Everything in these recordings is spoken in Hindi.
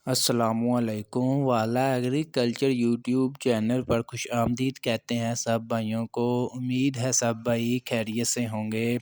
अस्सलामुअलैकुम वाला एग्रीकल्चर यूट्यूब चैनल पर खुश आमदीद कहते हैं सब भाइयों को। उम्मीद है सब भाई खैरियत से होंगे।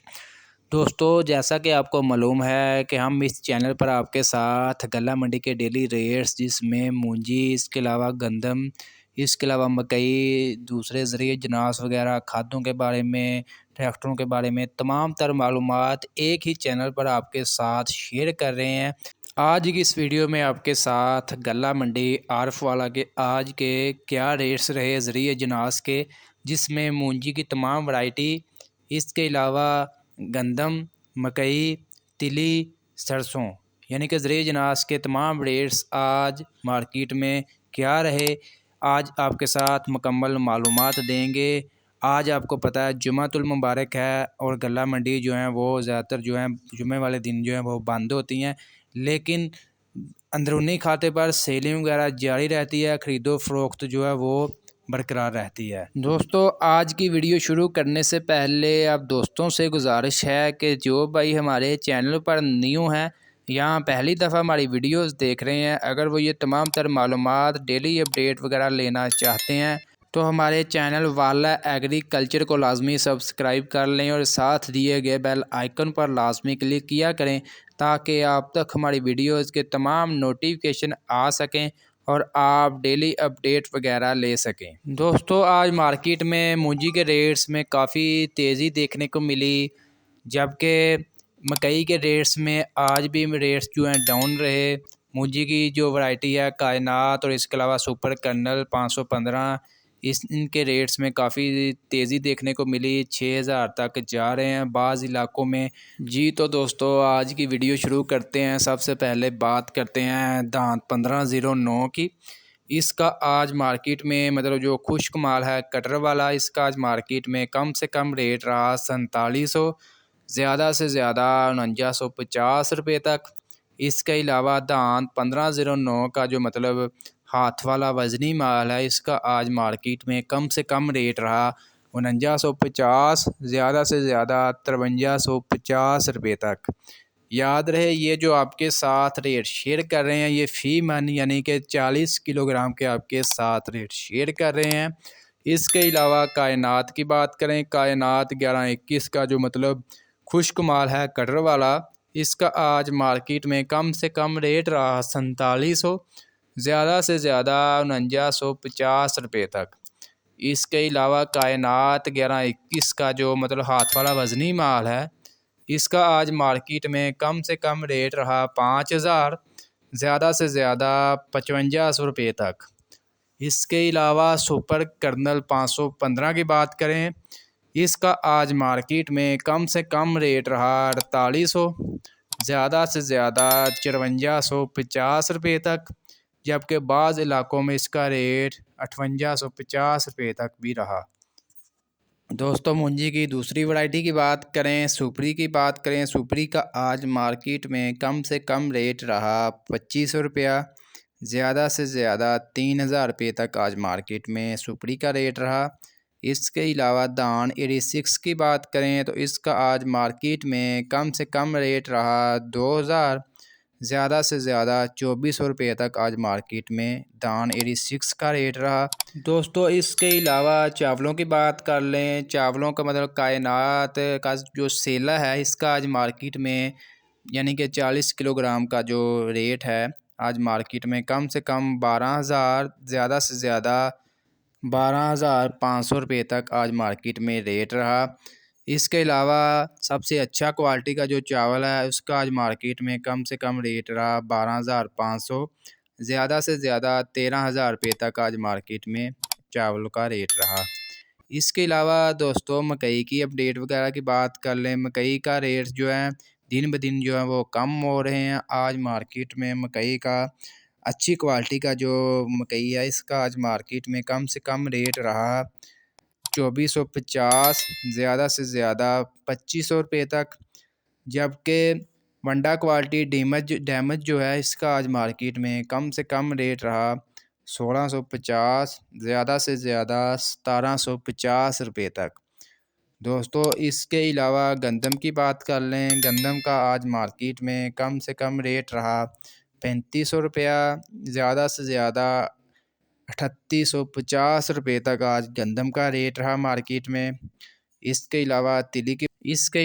दोस्तों, जैसा कि आपको मालूम है कि हम इस चैनल पर आपके साथ गला मंडी के डेली रेट्स, जिसमें मूंजी, इसके अलावा गंदम, इसके अलावा मकई, दूसरे ज़रिए जनास वगैरह, खादों के बारे में, ट्रैक्टरों के बारे में तमाम तर मालूमात एक ही चैनल पर आपके साथ शेयर कर रहे हैं। आज की इस वीडियो में आपके साथ गला मंडी आरफ वाला के आज के क्या रेट्स रहे ज़रिए जनास के, जिसमें मूंजी की तमाम वैरायटी, इसके अलावा गंदम, मकई, तिली, सरसों, यानी कि ज़रिए जनास के तमाम रेट्स आज मार्केट में क्या रहे, आज आपके साथ मुकम्मल मालूमात देंगे। आज आपको पता है जुमातुल मुबारक है और गला मंडी जो है वो ज़्यादातर जो है जुमे वाले दिन जो है वो बंद होती हैं, लेकिन अंदरूनी खाते पर सेलिंग वगैरह जारी रहती है, ख़रीदो फ़रोख्त जो है वो बरकरार रहती है। दोस्तों, आज की वीडियो शुरू करने से पहले आप दोस्तों से गुजारिश है कि जो भाई हमारे चैनल पर न्यू हैं, यहाँ पहली दफ़ा हमारी वीडियोस देख रहे हैं, अगर वो ये तमाम तर मालूमात, डेली अपडेट वगैरह लेना चाहते हैं तो हमारे चैनल वाला एग्रीकल्चर को लाजमी सब्सक्राइब कर लें और साथ दिए गए बेल आइकन पर लाजमी क्लिक किया करें, ताकि आप तक हमारी वीडियोस के तमाम नोटिफिकेशन आ सकें और आप डेली अपडेट वगैरह ले सकें। दोस्तों, आज मार्केट में मूंजी के रेट्स में काफ़ी तेज़ी देखने को मिली, जबकि मकई के रेट्स में आज भी रेट्स जो हैं डाउन रहे। मूंजी की जो वैरायटी है कायनात और इसके अलावा सुपर कर्नल 515, इनके रेट्स में काफ़ी तेज़ी देखने को मिली, 6000 तक जा रहे हैं बाज़ इलाकों में। जी तो दोस्तों, आज की वीडियो शुरू करते हैं। सबसे पहले बात करते हैं दांत 1509 की। इसका आज मार्केट में मतलब जो खुश्क माल है कटर वाला, इसका आज मार्केट में कम से कम रेट रहा 4700, ज़्यादा से ज़्यादा 4950 रुपये तक। इसके अलावा दांत 1509 का जो मतलब हाथ वाला वज़नी माल है, इसका आज मार्केट में कम से कम रेट रहा 4950, ज़्यादा से ज़्यादा 5350 रुपये तक। याद रहे, ये जो आपके साथ रेट शेयर कर रहे हैं ये फ़ी मन यानी कि 40 किलोग्राम के आपके साथ रेट शेयर कर रहे हैं। इसके अलावा कायनात की बात करें, कायनात 1121 का जो मतलब खुश्क माल है कटर वाला, इसका आज मार्केट में कम से कम रेट रहा 4700, ज़्यादा से ज़्यादा 4950 रुपये तक। इसके अलावा कायनात 1121 का जो मतलब हाथ वाला वज़नी माल है, इसका आज मार्केट में कम से कम रेट रहा 5000, ज़्यादा से ज़्यादा 5500 रुपये तक। इसके अलावा सुपर कर्नल 515 की बात करें, इसका आज मार्केट में कम से कम रेट रहा 4800, ज़्यादा से ज़्यादा 5450 रुपये तक, जबकि बाज़ इलाकों में इसका रेट 5850 रुपये तक भी रहा। दोस्तों, मूंजी की दूसरी वैरायटी की बात करें, सुपरी की बात करें, सुपरी का आज मार्केट में कम से कम रेट रहा 2500 रुपया, ज़्यादा से ज़्यादा 3000 रुपये तक आज मार्केट में सुपरी का रेट रहा। इसके अलावा दान 86 की बात करें तो इसका आज मार्केट में कम से कम रेट रहा 2000, ज़्यादा से ज़्यादा 2400 रुपये तक आज मार्केट में दान 86 का रेट रहा। दोस्तों, इसके अलावा चावलों की बात कर लें, चावलों का मतलब कायनात का जो सेला है, इसका आज मार्केट में यानी कि 40 किलोग्राम का जो रेट है आज मार्केट में कम से कम 12000, ज़्यादा से ज़्यादा 12500 रुपये तक आज मार्केट में रेट रहा। इसके अलावा सबसे अच्छा क्वालिटी का जो चावल है उसका आज मार्केट में कम से कम रेट रहा 12500, ज़्यादा से ज़्यादा 13000 रुपये तक आज मार्केट में चावल का रेट रहा। इसके अलावा दोस्तों, मकई की अपडेट वगैरह की बात कर लें, मकई का रेट जो है दिन ब दिन जो है वो कम हो रहे हैं। आज मार्केट में मकई का अच्छी क्वालिटी का जो मकई है, इसका आज मार्केट में कम से कम रेट रहा 2450, ज़्यादा से ज़्यादा 2500 रुपये तक, जबकि वंडा क्वालिटी डैमेज जो है इसका आज मार्केट में कम से कम रेट रहा 1650, ज़्यादा से ज़्यादा 1750 रुपये तक। दोस्तों, इसके अलावा गंदम की बात कर लें, गंदम का आज मार्केट में कम से कम रेट रहा ₹3500, ज़्यादा से ज़्यादा 3850 रुपये तक आज गंदम का रेट रहा मार्केट में। इसके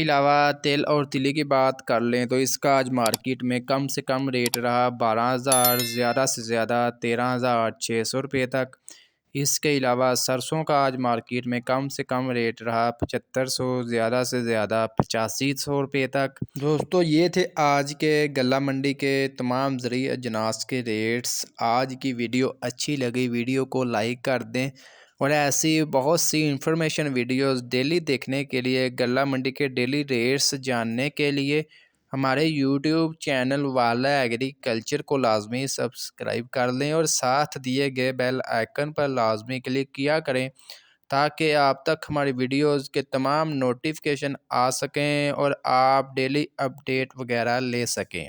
अलावा तेल और तिली की बात कर लें तो इसका आज मार्केट में कम से कम रेट रहा 12,000, ज़्यादा से ज़्यादा 13,600 रुपये तक। इसके अलावा सरसों का आज मार्केट में कम से कम रेट रहा 7500, ज़्यादा से ज़्यादा 8500 रुपये तक। दोस्तों ये थे आज के गल्ला मंडी के तमाम ज़रूरी अजनास के रेट्स। आज की वीडियो अच्छी लगी, वीडियो को लाइक कर दें और ऐसी बहुत सी इंफॉर्मेशन वीडियोस डेली देखने के लिए, गल्ला मंडी के डेली रेट्स जानने के लिए हमारे यूट्यूब चैनल वाला एग्रीकल्चर को लाजमी सब्सक्राइब कर लें और साथ दिए गए बेल आइकन पर लाजमी क्लिक किया करें ताकि आप तक हमारी वीडियोस के तमाम नोटिफिकेशन आ सकें और आप डेली अपडेट वगैरह ले सकें।